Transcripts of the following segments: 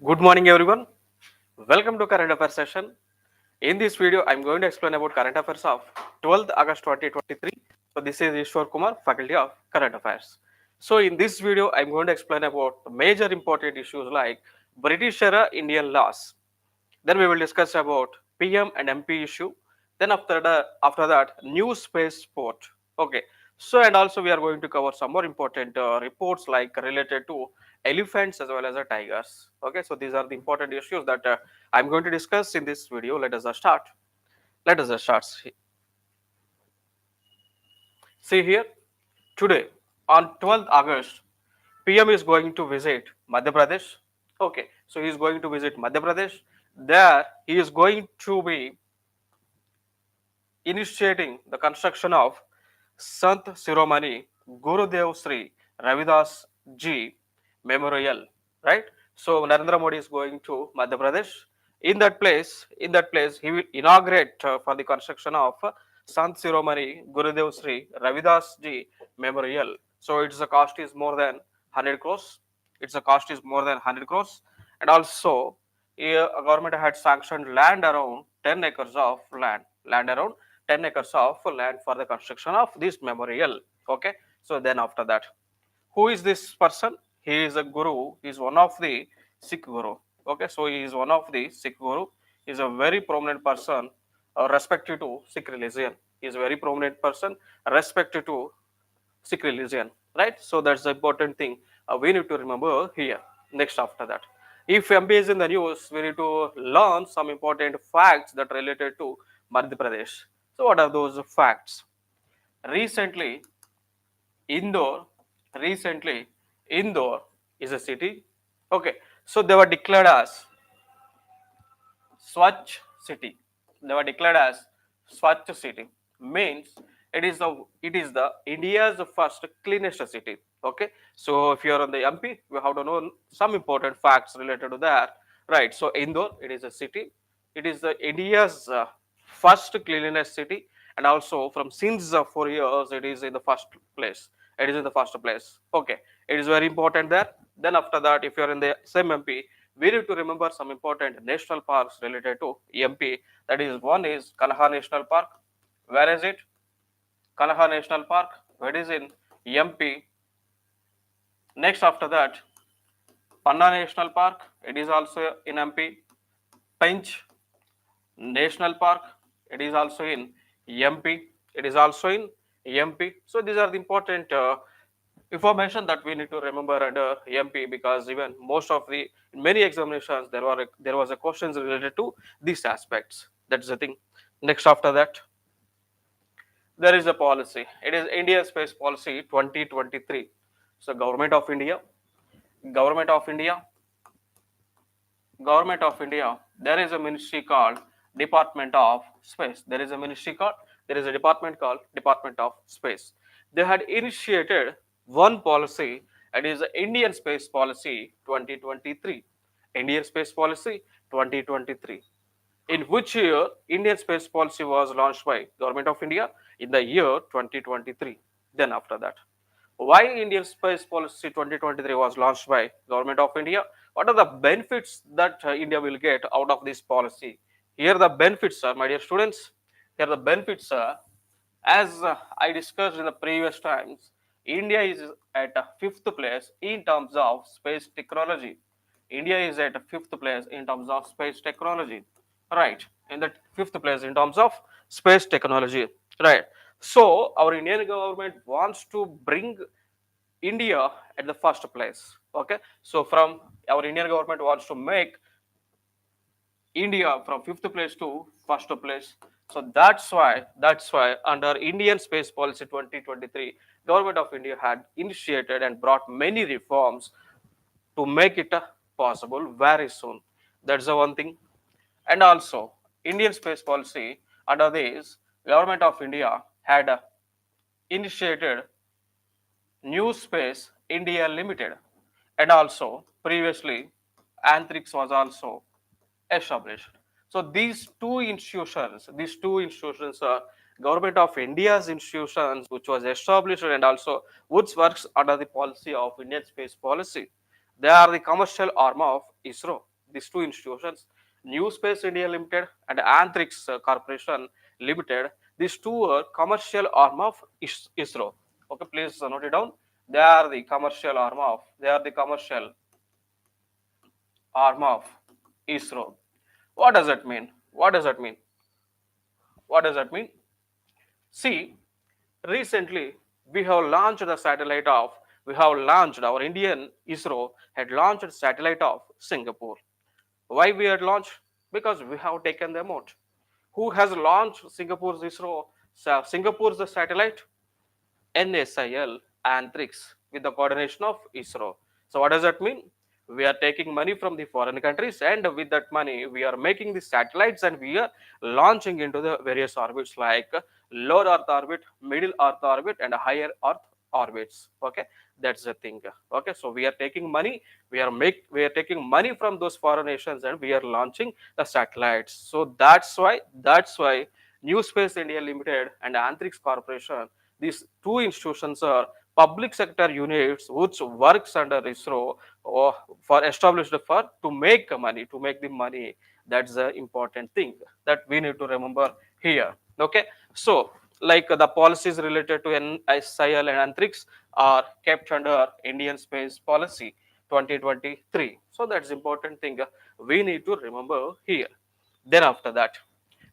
Good morning, everyone. Welcome to Current Affairs session. In this video, I'm going to explain about current affairs of 12th August 2023. So, this is Eswar Kumar, Faculty of Current Affairs. So, in this video, I'm going to explain about major important issues like British era Indian laws. Then we will discuss about PM and MP issue. Then after that, new space port. Okay. So and also we are going to cover some more important reports like related to elephants as well as tigers. Okay. So these are the important issues that I'm going to discuss in this video. Let us start. Let us start. See here today on 12th August, PM is going to visit Madhya Pradesh. Okay. So he is going to visit Madhya Pradesh. There he is going to be initiating the construction of Sant Shiromani Gurudev Sri Ravidas Ji Memorial, right? So Narendra Modi is going to Madhya Pradesh. In that place, he will inaugurate for the construction of Sant Shiromani Gurudev Sri Ravidas Ji Memorial. So its cost is more than 100 crores. Its cost is more than 100 crores, and also a government had sanctioned land around 10 acres of land around 10 acres of land for the construction of this memorial. Okay. So then after that, who is this person? He is a guru. He is one of the Sikh guru. Okay. So he is one of the Sikh guru. He is a very prominent person respected to Sikh religion. He is a very prominent person respected to Sikh religion, right? So that's the important thing we need to remember here. Next, after that, if MP is in the news, we need to learn some important facts that related to Madhya Pradesh. So, what are those facts? Recently, Indore, recently, Indore is a city. Okay, so they were declared as Swachh city. They were declared as Swachh city. Means it is the India's first cleanest city. Okay. So if you are on the MP, you have to know some important facts related to that. Right. So Indore, it is a city. It is the India's first cleanliness city, and also from since 4 years, it is in the first place. It is in the first place. Okay. It is very important there. Then after that, if you are in the same MP, we need to remember some important national parks related to MP. That is, one is Kanha National Park. Where is it? Kanha National Park. Where is in MP? Next after that, Panna National Park. It is also in MP. Pench National Park. It is also in MP. It is also in MP. So these are the important information that we need to remember under MP, because even most of the in many examinations there was a questions related to these aspects. That's the thing. Next after that, there is a policy. It is India Space Policy 2023. So government of India, government of India. There is a ministry called Department of Space. There is a department called Department of Space. They had initiated one policy, and is the Indian Space Policy 2023. Indian Space Policy 2023. In which year Indian Space Policy was launched by Government of India? In the year 2023. Then after that, why Indian Space Policy 2023 was launched by Government of India? What are the benefits that India will get out of this policy? Here the benefits are, my dear students, here the benefits are, as I discussed in the previous times, India is at a fifth place in terms of space technology. India is at a fifth place in terms of space technology. Right. In the fifth place in terms of space technology. Right. So our Indian government wants to bring India at the first place. Okay. So from our Indian government wants to make India from fifth place to first place. So that's why under Indian Space Policy 2023, Government of India had initiated and brought many reforms to make it possible very soon. That's the one thing. And also Indian Space Policy, under this, Government of India had initiated New Space India Limited, and also previously Antrix was also established. So these two institutions are Government of India's institutions, which was established and also which works under the policy of Indian Space Policy. They are the commercial arm of ISRO. These two institutions, New Space India Limited and Antrix Corporation Limited, these two are commercial arm of ISRO. Okay, please note it down. They are the commercial arm of ISRO. What does that mean? What does that mean? What does that mean? See, recently we have launched our Indian ISRO had launched a satellite of Singapore. Why we had launched? Because we have taken them out. Who has launched Singapore's ISRO? Singapore's the satellite NSIL and TRIX with the coordination of ISRO. So what does that mean? We are taking money from the foreign countries, and with that money we are making the satellites and we are launching into the various orbits like low earth orbit, middle earth orbit and higher earth orbits. Okay, that's the thing. Okay, so we are taking money, we are taking money from those foreign nations and we are launching the satellites. So that's why New Space India Limited and Antrix Corporation, these two institutions are public sector units which works under ISRO or for established for to make the money. That's the important thing that we need to remember here. Okay, so like the policies related to NSIL and Antrix are kept under Indian Space Policy 2023. So that's important thing we need to remember here. Then after that,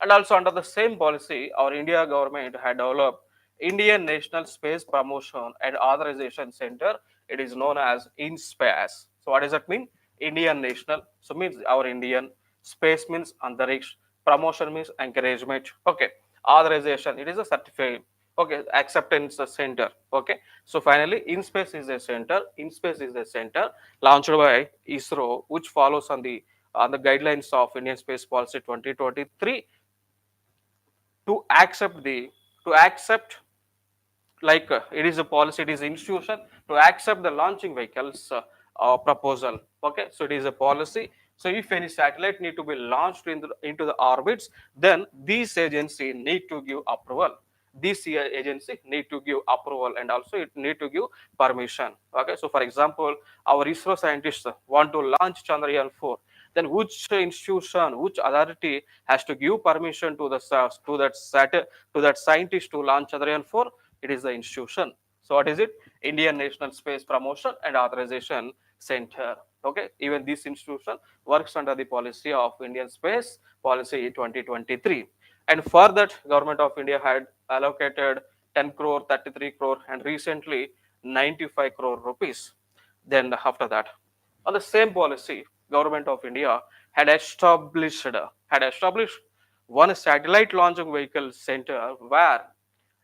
and also under the same policy, our India government had developed Indian National Space Promotion and Authorization Center. It is known as INSPACE. So what does that mean? Indian National. So means our Indian. Space means Antariksh. Promotion means encouragement. Okay. Authorization. It is a certificate. Okay. Acceptance center. Okay. So finally, INSPACE is a center. INSPACE is a center launched by ISRO, which follows on the guidelines of Indian Space Policy 2023 to accept like it is a policy, it is institution to accept the launching vehicles proposal. Okay, so it is a policy. So if any satellite need to be launched into the orbits, then this agency need to give approval. This agency need to give approval and also it need to give permission. Okay, so for example, our ISRO scientists want to launch Chandrayaan 4, then which institution, which authority has to give permission to that scientist to launch Chandrayaan 4? It is the institution. So what is it? Indian National Space Promotion and Authorization Center. Okay, even this institution works under the policy of Indian Space Policy 2023. And for that, Government of India had allocated 10 crore, 33 crore, and recently 95 crore rupees. Then after that, on the same policy, Government of India had established one satellite launching vehicle center where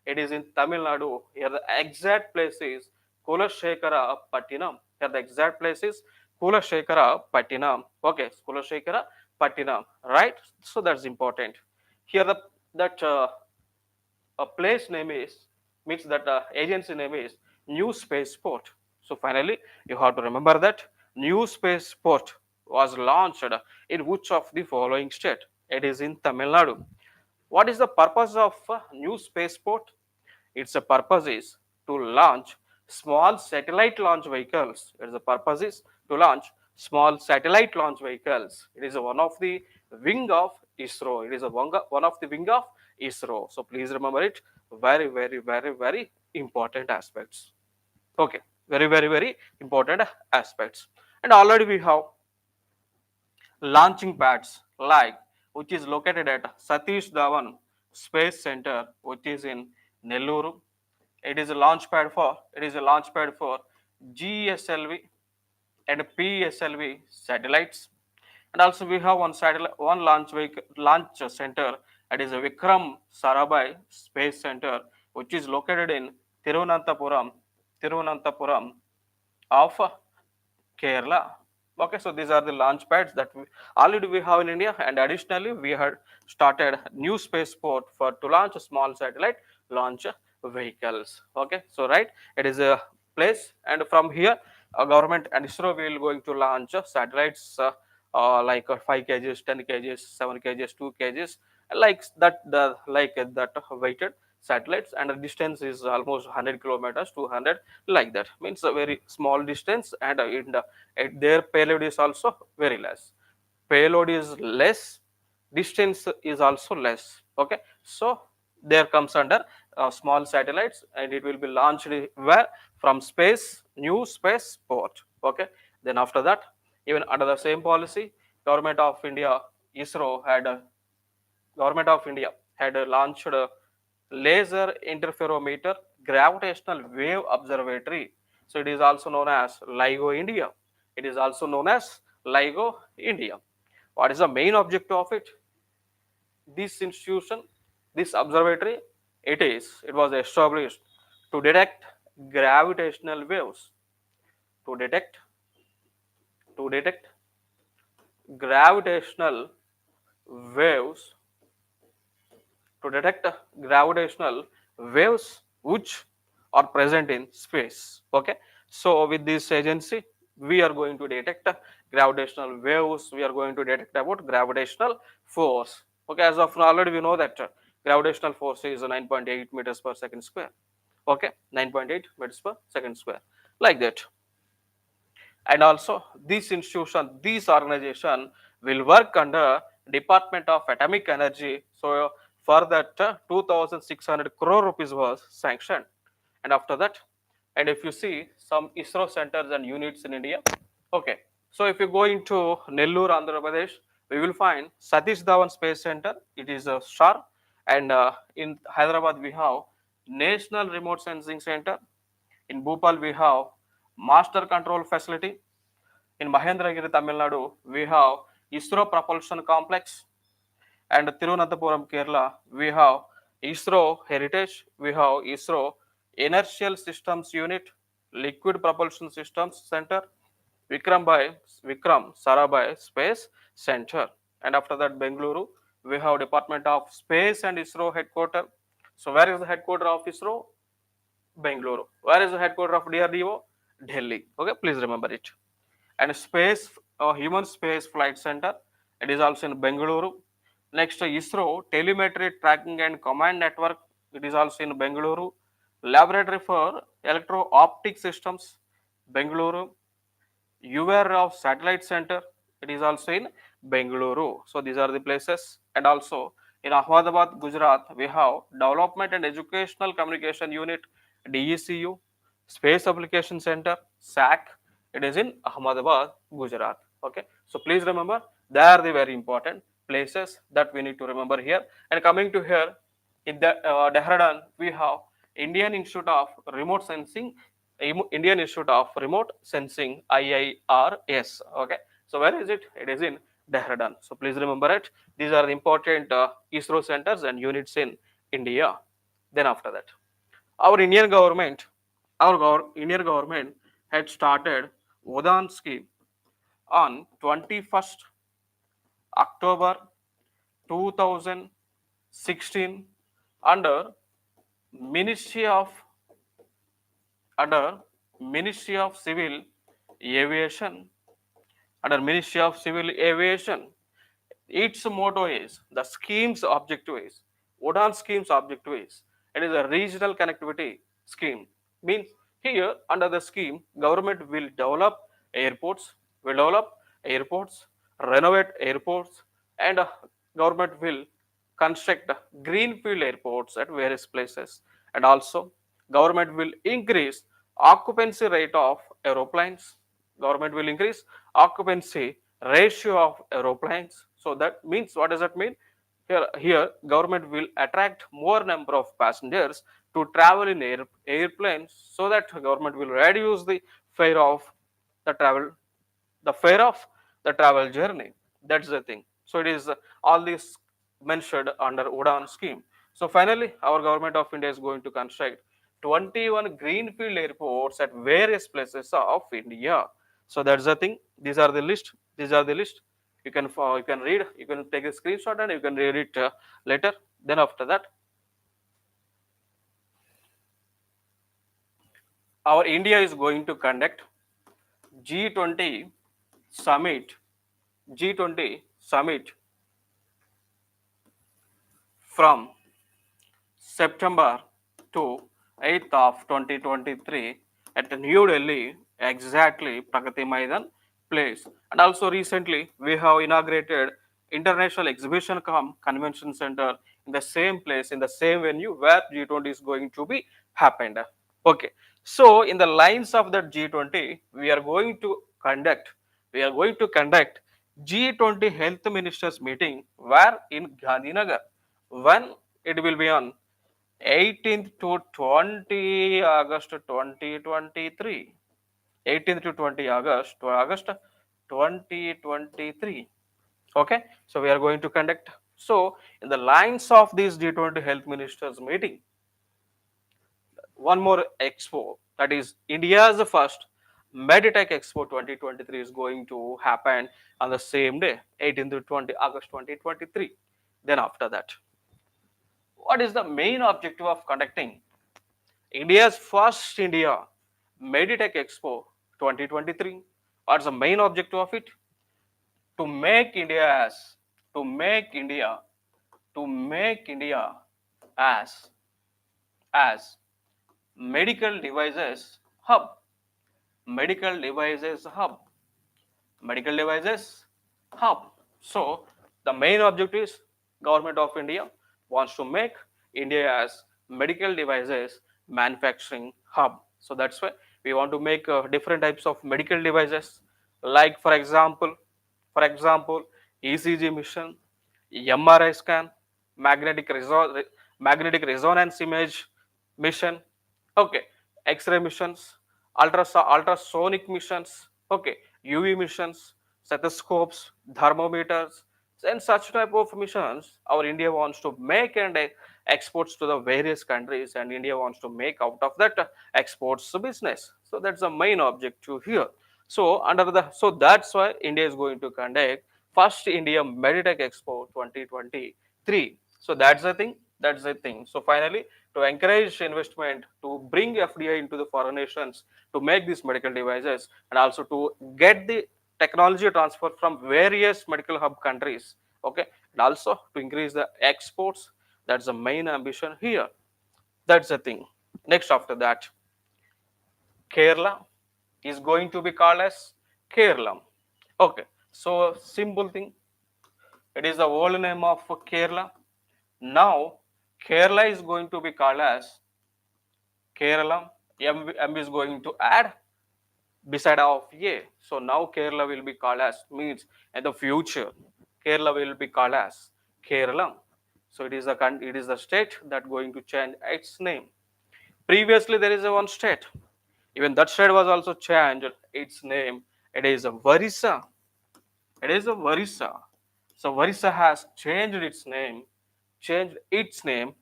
it is in Tamil Nadu. Here the exact place is Kulashekara Pattinam. Here the exact place is Kulashekara Pattinam. Okay, Kulashekara Pattinam. Right. So that's important. Here the that a place name is means that agency name is New Spaceport. So finally, you have to remember that New Spaceport was launched in which of the following state? It is in Tamil Nadu. What is the purpose of New Spaceport? Its purpose is to launch small satellite launch vehicles. Its purpose is to launch small satellite launch vehicles. It is one of the wing of ISRO. It is one of the wing of ISRO. So please remember it. Very, very, very, very important aspects. Okay, very, very, very important aspects. And already we have launching pads like which is located at Satish Dhawan Space Center, which is in Nelluru. It is a launch pad for GSLV and PSLV satellites. And also we have one launch center, that is a Vikram Sarabhai Space Center, which is located in Tirunanthapuram of Kerala. Okay, so these are the launch pads that already we have in India, and additionally we had started new spaceport for to launch a small satellite launch vehicles. Okay, so right, it is a place, and from here, government and ISRO will going to launch satellites like 5 kgs, 10 kgs, 7 kgs, 2 kgs, like that weighted satellites, and the distance is almost 100 kilometers, 200, like that. Means a very small distance, and their payload is also very less. Payload is less, distance is also less. Okay, so there comes under small satellites, and it will be launched where? From space, new space port. Okay, then after that, even under the same policy, government of India, ISRO had government of India had launched a laser interferometer gravitational wave observatory. So it is also known as LIGO India. It is also known as LIGO India. What is the main objective of it? This institution, this observatory, it was established to detect gravitational waves, to detect to detect gravitational waves to detect gravitational waves which are present in space. Okay, so with this agency, we are going to detect gravitational waves. We are going to detect about gravitational force. Okay, as of now, already we know that gravitational force is 9.8 meters per second square. Okay, 9.8 meters per second square, like that. And also this institution, this organization will work under Department of Atomic Energy. So for that 2600 crore rupees was sanctioned. And after that, and if you see some ISRO centers and units in India, okay, so if you go into Nellore, Andhra Pradesh, we will find Satish Dhawan Space Center. It is a star. And in Hyderabad we have National Remote Sensing Center. In Bhopal, we have Master Control Facility. In Mahendragiri, Tamil Nadu, we have ISRO Propulsion Complex. And Tirunanthapuram, Kerala, we have ISRO Heritage. We have ISRO Inertial Systems Unit, Liquid Propulsion Systems Center, Vikram Sarabhai Space Center. And after that, Bengaluru, we have Department of Space and ISRO headquarters. So where is the headquarters of ISRO? Bengaluru. Where is the headquarters of DRDO? Delhi. Okay, please remember it. And human space flight center, it is also in Bengaluru. Next, ISRO telemetry tracking and command network, it is also in Bengaluru. Laboratory for electro optic systems, Bengaluru. UR of Satellite Center, it is also in Bengaluru. So these are the places. And also in Ahmedabad, Gujarat, we have Development and Educational Communication Unit, DECU, Space Application Center, SAC. It is in Ahmedabad, Gujarat. Okay. So please remember, they are the very important places that we need to remember here. And coming to here, in the Dehradun, we have Indian Institute of Remote Sensing, Indian Institute of Remote Sensing, IIRS. Okay, so where is it? It is in Dehradun. So please remember it. These are the important ISRO centers and units in India. Then after that, our Indian government, Indian government had started UDAN scheme on 21st October 2016 under Ministry of under Ministry of Civil Aviation. Under Ministry of Civil Aviation, its motto is, the scheme's objective is, UDAN scheme's objective is, it is a regional connectivity scheme. Means here under the scheme, government will develop airports, renovate airports, and government will construct greenfield airports at various places. And also government will increase occupancy rate of aeroplanes. Government will increase occupancy ratio of aeroplanes. So that means, what does that mean? Here government will attract more number of passengers to travel in airplanes, so that government will reduce the fare of the travel travel journey. That's the thing. So it is all this mentioned under UDAN scheme. So finally, our government of India is going to construct 21 greenfield airports at various places of India. So that's the thing. These are the list. These are the list. You can read. You can take a screenshot and you can read it later. Then after that, our India is going to conduct G20 summit. G20 summit from September to 8th of 2023 at New Delhi, exactly Pragati Maidan place. And also recently we have inaugurated International Exhibition Convention Center in the same place, in the same venue where G20 is going to be happened. Okay, so in the lines of that G20, we are going to conduct G20 Health Ministers meeting where in Gandhinagar, when it will be on 18th to 20 August 2023. 18th to 20 August 2023. Okay, so we are going to conduct. So in the lines of this G20 Health Ministers meeting, one more expo, that is India's first Meditech Expo 2023 is going to happen on the same day, 18th to 20 August 2023. Then after that, what is the main objective of conducting India's first Meditech Expo 2023? What's the main objective of it? To make India as to make India to make India as as medical devices hub. Medical devices hub. Medical devices hub. So the main objective is Government of India wants to make India as medical devices manufacturing hub. So that's why we want to make different types of medical devices, like for example, ECG mission, MRI scan, magnetic resonance image mission, okay, X-ray missions, ultrasonic missions, okay, UV missions, stethoscopes, thermometers, and such type of missions. Our India wants to make and exports to the various countries, and India wants to make out of that exports business. So that's the main objective here. So that's why India is going to conduct first India Meditech Expo 2023. So that's the thing. That's the thing. So finally, to encourage investment, to bring FDI into the foreign nations, to make these medical devices, and also to get the technology transfer from various medical hub countries. Okay, and also to increase the exports. That's the main ambition here. That's the thing. Next, after that, Kerala is going to be called as Keralam. Okay, so simple thing. It is the old name of Kerala. Now Kerala is going to be called as Keralam. M is going to add beside of A. So now Kerala will be called as, means in the future Kerala will be called as Keralam. So it is the state that going to change its name. Previously there is a one state. Even that state was also changed its name. It is a Varisa. It is a Varisa. So Varisa has changed its name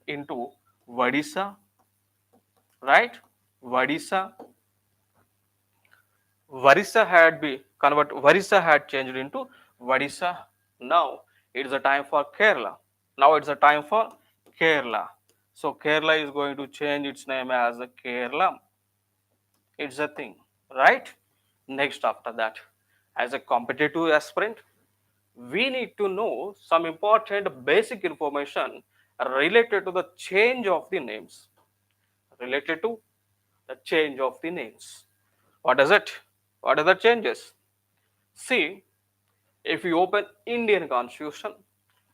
into Vadisa, right? Vadisa. Varisa had changed into Vadisa. Now it's a time for Kerala. Now it's a time for Kerala. So Kerala is going to change its name as Keralam. It's a thing, right? Next, after that, as a competitive aspirant, we need to know some important basic information related to the change of the names. Related to the change of the names. What is it? What are the changes? See, if you open Indian Constitution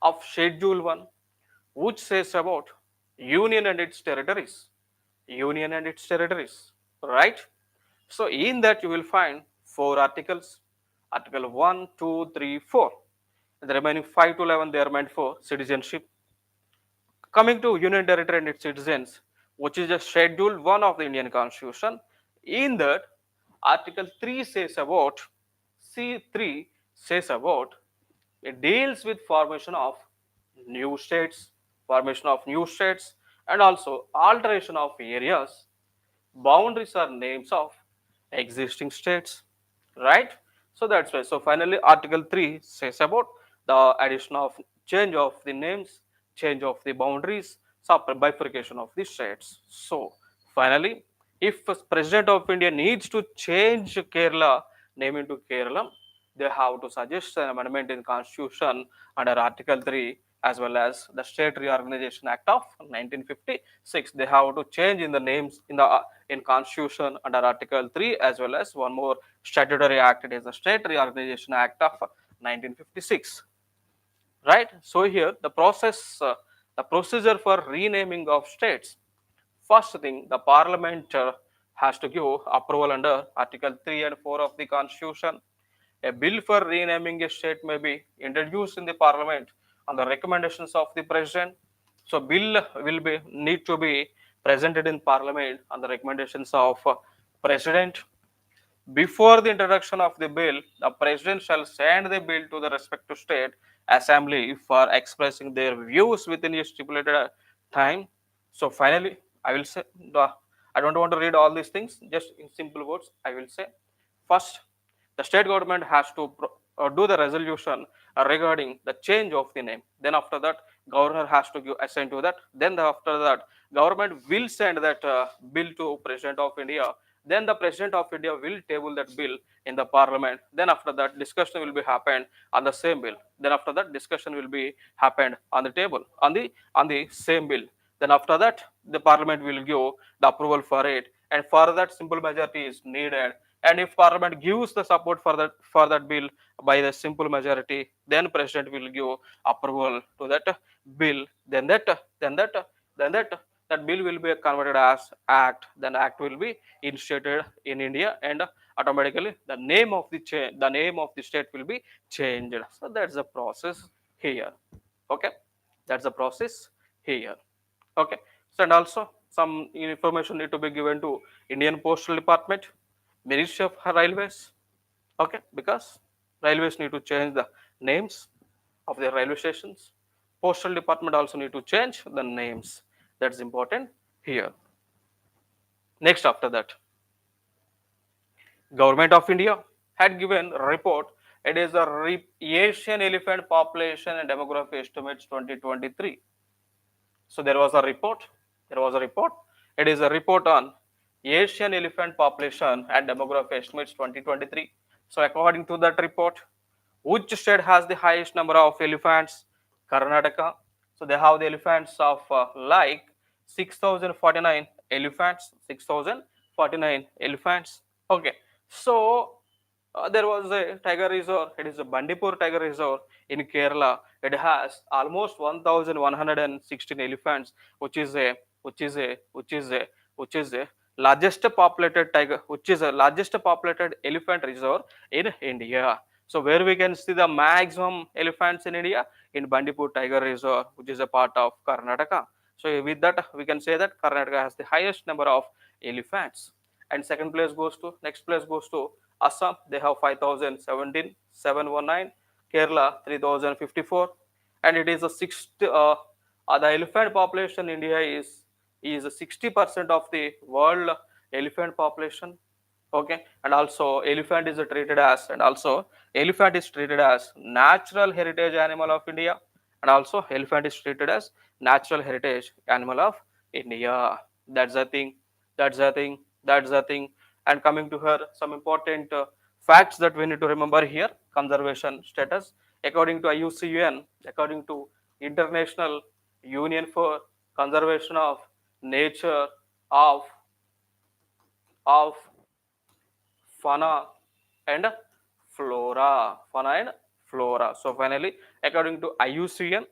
of Schedule 1, which says about Union and its territories, Union and its territories, right? So in that you will find four articles, Article 1, 2, 3, 4. And the remaining 5 to 11 they are meant for citizenship. Coming to Union Territory and its citizens, which is just Schedule 1 of the Indian Constitution, in that Article 3 says about, C3 says about, it deals with formation of new states, and also alteration of areas. Boundaries are names of existing states, right? So that's why. So finally, Article 3 says about the addition of change of the names, change of the boundaries, bifurcation of the states. So finally, if President of India needs to change Kerala name into Keralam, they have to suggest an amendment in Constitution under Article 3, as well as the State Reorganization Act of 1956. They have to change in the names in the in Constitution under Article 3, as well as one more statutory act. It is the State Reorganization Act of 1956. Right? So here the procedure for renaming of states. First thing, the Parliament has to give approval under Article 3 and 4 of the Constitution. A bill for renaming a state may be introduced in the Parliament on the recommendations of the President. So bill will be need to be presented in Parliament on the recommendations of President. Before the introduction of the bill, the President shall send the bill to the respective state assembly for expressing their views within a stipulated time. So finally, I will say, I don't want to read all these things, just in simple words, I will say, first, the state government has to do the resolution regarding the change of the name. Then after that, governor has to give assent to that. Then after that, government will send that bill to President of India. Then the President of India will table that bill in the Parliament. Then after that, discussion will be happened on the same bill. Then after that, discussion will be happened on the table on the same bill. Then after that, the Parliament will give the approval for it, and for that, simple majority is needed. And if Parliament gives the support for that bill by the simple majority, then President will give approval to that bill. Then that bill will be converted as act. Then act will be initiated in India, and automatically the name of the state will be changed. So that's the process here. Okay, that's the process here. Okay, so and also some information need to be given to Indian Postal Department, Ministry of Railways. Okay, because railways need to change the names of their railway stations. Postal Department also need to change the names. That's important here. Next, after that, Government of India had given a report. It is the Asian elephant population and demography estimates 2023. So there was a report. There was a report. It is a report on Asian elephant population and demography estimates 2023. So according to that report, which state has the highest number of elephants? Karnataka. So they have the elephants of like 6,049 elephants. 6,049 elephants. Okay. So there was a tiger reserve. It is a Bandipur tiger reserve in Kerala. It has almost 1,116 elephants, which is a which is a which is a which is a largest populated tiger, which is a largest populated elephant reserve in India. So where we can see the maximum elephants in India, in Bandipur tiger reserve, which is a part of Karnataka. So with that we can say that Karnataka has the highest number of elephants. And next place goes to Assam. They have 5,017, 719. Kerala 3,054, and it is a sixth. The elephant population in India is 60% of the world elephant population. Okay, and also elephant is treated as natural heritage animal of India, and also elephant is treated as natural heritage animal of India. That's the thing. That's the thing. That's the thing. And coming to her, some important facts that we need to remember here. Conservation status according to IUCN, according to International Union for Conservation of Nature of fauna and flora. So finally, according to IUCN,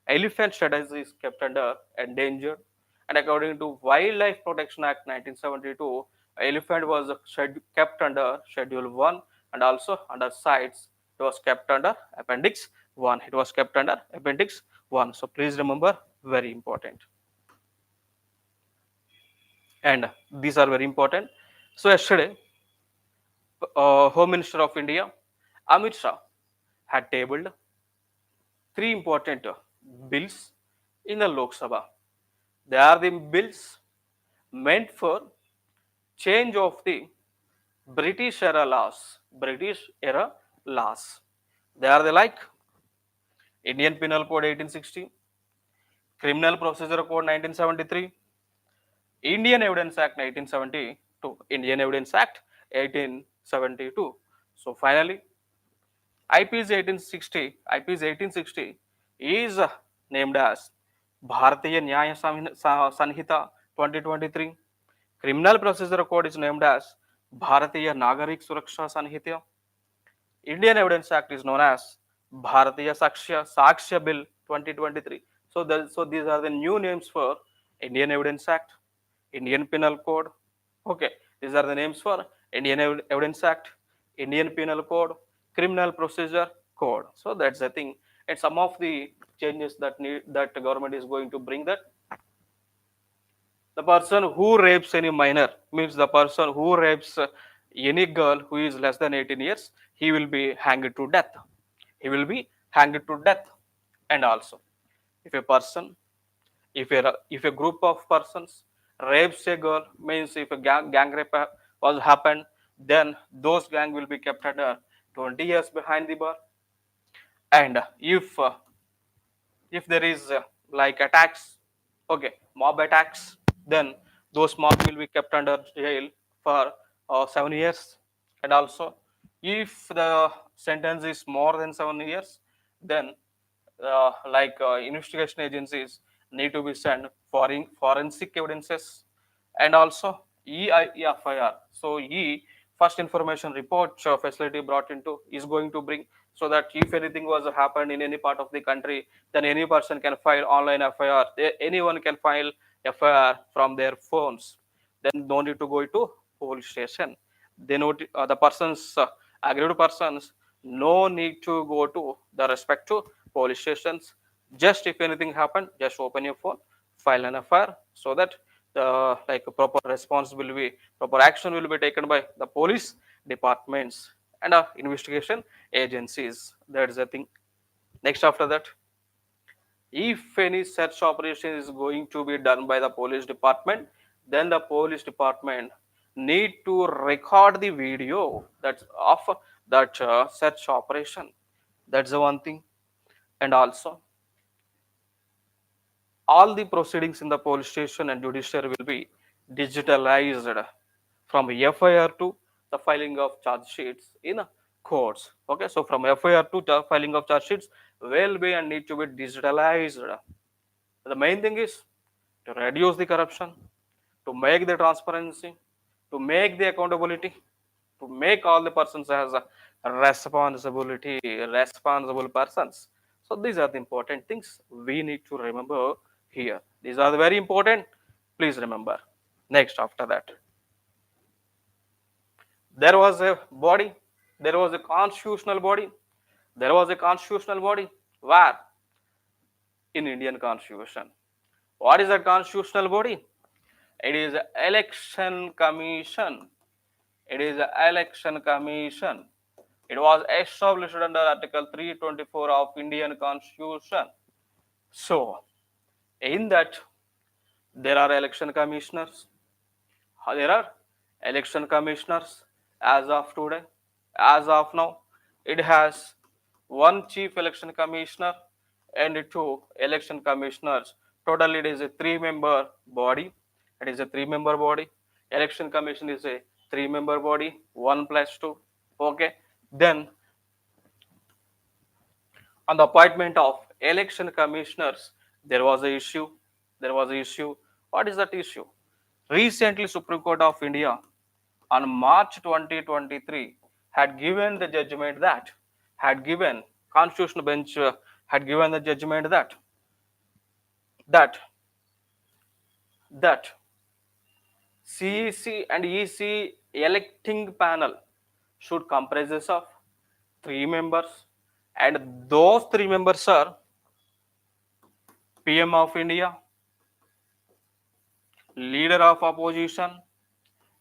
elephant status is kept under endangered, and according to Wildlife Protection Act 1972, elephant was kept under Schedule 1, and also under CITES it was kept under Appendix 1. It was kept under Appendix 1. So please remember, very important. And these are very important. So yesterday, Home Minister of India, Amit Shah, had tabled three important bills in the Lok Sabha. They are the bills meant for change of the British era laws. They are the like Indian Penal Code 1860, Criminal Procedure Code 1973, Indian Evidence Act 1972. So finally, IPC 1860 is named as Bharatiya Nyaya Sanhita 2023. Criminal Procedure Code is named as Bharatiya Nagarik Suraksha Sanhita. Indian Evidence Act is known as Bharatiya Sakshya Bill 2023. So these are the new names for Indian Evidence Act, Indian Penal Code. Okay, these are the names for Indian Evidence Act, Indian Penal Code, Criminal Procedure Code. So that's the thing. And some of the changes that the government is going to bring, that the person who rapes any minor, means the person who rapes any girl who is less than 18 years, he will be hanged to death. He will be hanged to death. And also, if a person, if a group of persons rapes a girl, means if a gang rape was happened, then those gang will be kept under 20 years behind the bar. And if there is like attacks, okay, mob attacks, then those mob will be kept under jail for 7 years. And also, if the sentence is more than 7 years, then investigation agencies need to be sent for forensic evidences. And also EIFIR. So first information report facility brought into is going to bring, so that if anything was happened in any part of the country, then any person can file online FIR. Anyone can file FIR from their phones. Then no need to go to police station. They know the persons, aggrieved persons, no need to go to the respective police stations. Just if anything happened, just open your phone, file an FIR, so that the proper response will be, proper action will be taken by the police departments and investigation agencies. That is the thing. Next, after that, if any search operation is going to be done by the police department, then the police department need to record the video that's of that search operation. That's the one thing. And also, all the proceedings in the police station and judiciary will be digitalized, from FIR to the filing of charge sheets in courts. Okay, so from FIR to the filing of charge sheets will be and need to be digitalized. The main thing is to reduce the corruption, to make the transparency, to make the accountability, to make all the persons as responsible persons. So these are the important things we need to remember here. These are the very important. Please remember. Next, after that, there was a body, there was a constitutional body, there was a constitutional body. Where? In Indian Constitution. What is a constitutional body? It is election commission. It is election commission. It was established under Article 324 of Indian Constitution. So, in that, there are election commissioners. There are election commissioners as of today. As of now, it has one chief election commissioner and two election commissioners. Total, it is a three-member body. It is a three-member body. Election commission is a three-member body, 1+2. Okay. Then, on the appointment of election commissioners, there was a issue. There was a issue. What is that issue? Recently, Supreme Court of India on March 2023 had given the judgment that, had given, constitutional bench had given the judgment that that that CEC and EC electing panel should comprises of 3 members, and those 3 members are PM of India, leader of opposition,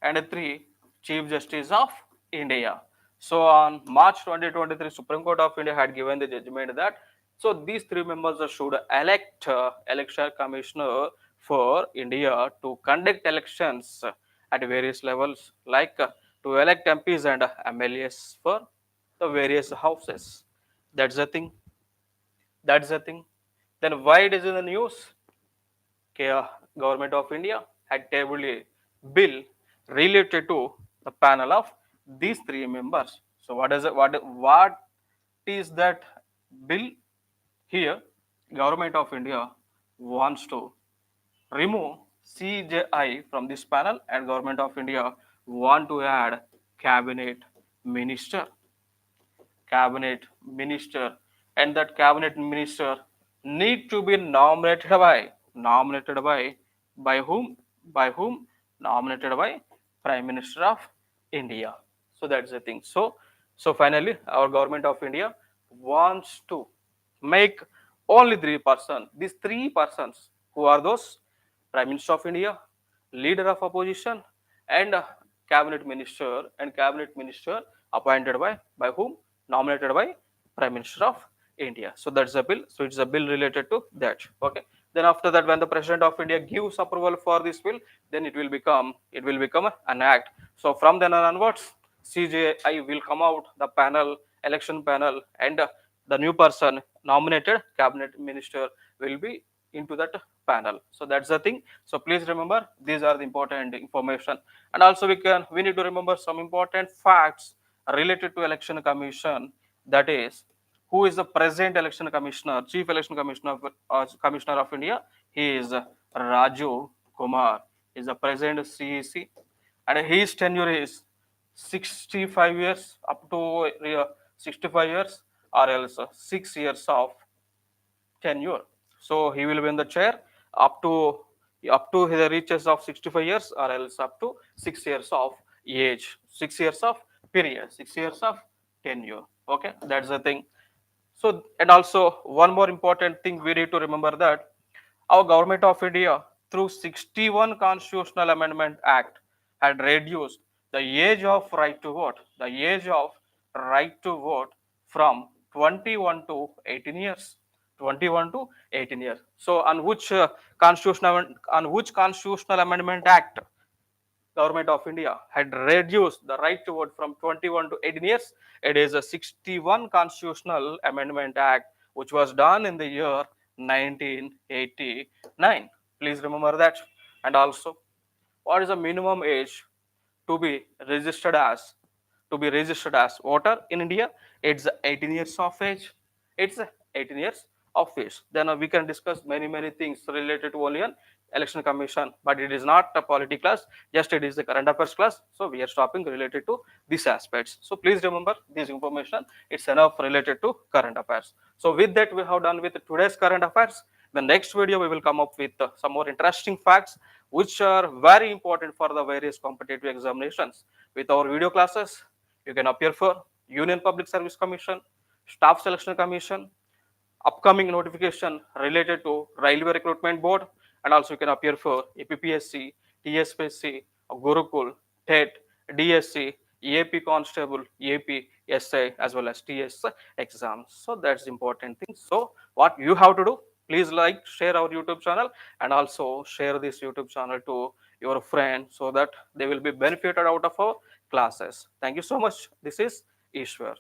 and 3 Chief Justice of India. So on March 2023, Supreme Court of India had given the judgment that, so these 3 members should elect election commissioner for India to conduct elections at various levels, like to elect MPs and MLAs for the various houses. That's the thing. That's the thing. Then why it is in the news? Government of India had tabled a bill related to the panel of these 3 members. So what is it? What is that bill here government of India wants to remove CJI from this panel, and government of India want to add cabinet minister, cabinet minister, and that cabinet minister need to be nominated by whom, by whom, nominated by Prime Minister of India. So that's the thing. So finally our government of India wants to make only 3 persons, these 3 persons, who are those: Prime Minister of India, leader of opposition, and cabinet minister, and cabinet minister appointed by whom, nominated by Prime Minister of India. So that's a bill. So it's a bill related to that. Okay. Then after that, when the President of India gives approval for this bill, then it will become an act. So from then on onwards, CJI will come out, the panel, election panel, and the new person nominated cabinet minister will be into that panel. So that's the thing. So please remember, these are the important information, and also we need to remember some important facts related to election commission. That is, who is the present election commissioner, chief election commissioner of India? He is Raju Kumar. He is the present CEC, and his tenure is 65 years, up to 65 years, or else 6 years of tenure. So he will be in the chair up to he reaches of 65 years, or else up to 6 years of age, 6 years of period, 6 years of tenure. Okay, that's the thing. So, and also one more important thing we need to remember, that our government of India, through 61 Constitutional Amendment Act, had reduced the age of right to vote, from 21 to 18 years. 21 to 18 years. So, on which constitutional amendment act government of India had reduced the right to vote from 21 to 18 years? It is a 61 Constitutional Amendment Act, which was done in the year 1989. Please remember that. And also, what is the minimum age to be registered as voter in India? It's 18 years of age. It's 18 years of age. Then we can discuss many things related to only an election commission, but it is not a polity class, just it is a current affairs class. So we are stopping related to these aspects. So please remember this information, it's enough related to current affairs. So with that, we have done with today's current affairs. The next video we will come up with some more interesting facts which are very important for the various competitive examinations. With our video classes, you can appear for Union Public Service Commission, Staff Selection Commission, upcoming notification related to Railway Recruitment Board, and also you can appear for APPSC, TSPSC, Gurukul, TET, DSC, AP Constable, AP SI, as well as TS exams. So that's important thing. So what you have to do, please like, share our YouTube channel, and also share this YouTube channel to your friends so that they will be benefited out of our classes. Thank you so much. This is Eswar.